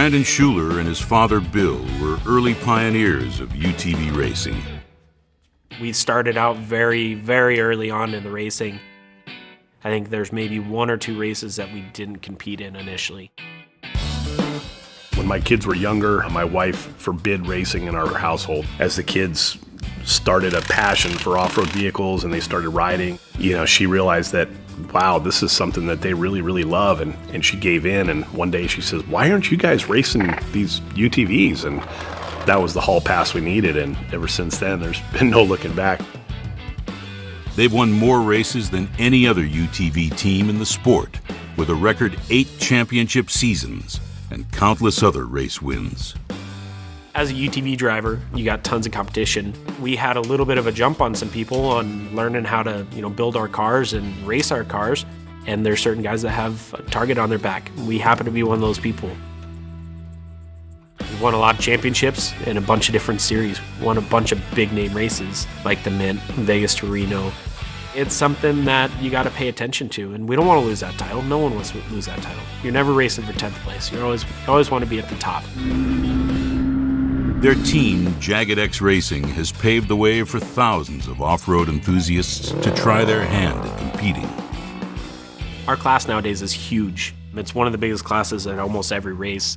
Brandon Schueller and his father Bill were early pioneers of UTV racing. We started out very, very early on in the racing. I think there's maybe 1 or 2 races that we didn't compete in initially. When my kids were younger, my wife forbid racing in our household. As the kids started a passion for off-road vehicles and they started riding, she realized that, wow, this is something that they really, really love, and she gave in, and one day she says, why aren't you guys racing these UTVs? And that was the hall pass we needed, and ever since then, there's been no looking back. They've won more races than any other UTV team in the sport, with a record 8 championship seasons and countless other race wins. As a UTV driver, you got tons of competition. We had a little bit of a jump on some people on learning how to, build our cars and race our cars. And there's certain guys that have a target on their back. We happen to be one of those people. We won a lot of championships in a bunch of different series. Won a bunch of big name races like the Mint, Vegas to Reno. It's something that you got to pay attention to, and we don't want to lose that title. No one wants to lose that title. You're never racing for 10th place. You always want to be at the top. Their team, Jagged X Racing, has paved the way for thousands of off-road enthusiasts to try their hand at competing. Our class nowadays is huge. It's one of the biggest classes at almost every race.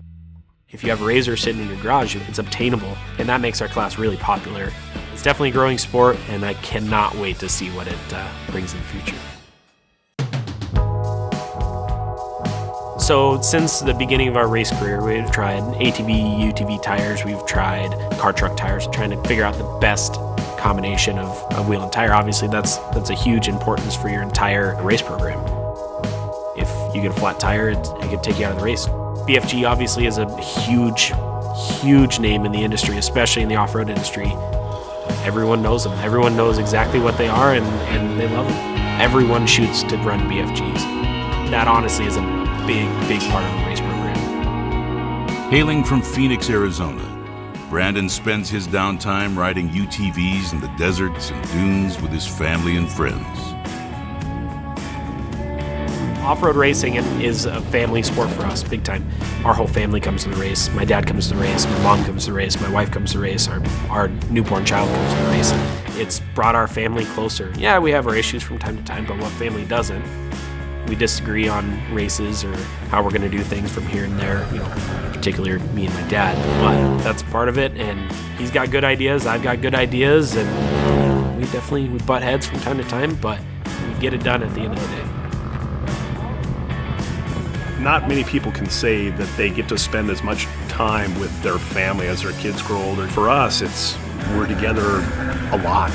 If you have a RZR sitting in your garage, it's obtainable, and that makes our class really popular. It's definitely a growing sport, and I cannot wait to see what it brings in the future. So since the beginning of our race career, we've tried ATV, UTV tires, we've tried car truck tires, trying to figure out the best combination of wheel and tire. Obviously, that's a huge importance for your entire race program. If you get a flat tire, it could take you out of the race. BFG obviously is a huge, huge name in the industry, especially in the off-road industry. Everyone knows them. Everyone knows exactly what they are, and they love them. Everyone shoots to run BFGs. That honestly is a big, big part of the race program. Hailing from Phoenix, Arizona, Brandon spends his downtime riding UTVs in the deserts and dunes with his family and friends. Off-road racing is a family sport for us, big time. Our whole family comes to the race. My dad comes to the race, my mom comes to the race, my wife comes to the race, our newborn child comes to the race. It's brought our family closer. Yeah, we have our issues from time to time, but what family doesn't? We disagree on races or how we're going to do things from here and there, particularly me and my dad. But that's part of it, and he's got good ideas, I've got good ideas, and we butt heads from time to time, but we get it done at the end of the day. Not many people can say that they get to spend as much time with their family as their kids grow older. For us, we're together a lot.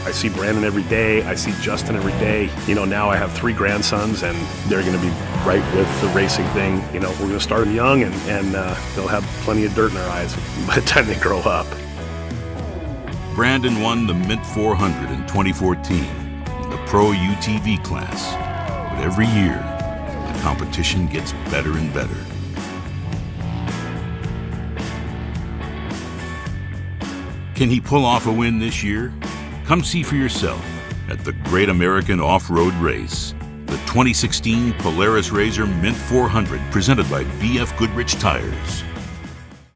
I see Brandon every day. I see Justin every day. Now I have 3 grandsons, and they're going to be right with the racing thing. We're going to start them young, and they'll have plenty of dirt in their eyes by the time they grow up. Brandon won the Mint 400 in 2014 in the Pro UTV class. But every year, the competition gets better and better. Can he pull off a win this year? Come see for yourself at the Great American Off-Road Race, the 2016 Polaris RZR Mint 400 presented by BFGoodrich Tires.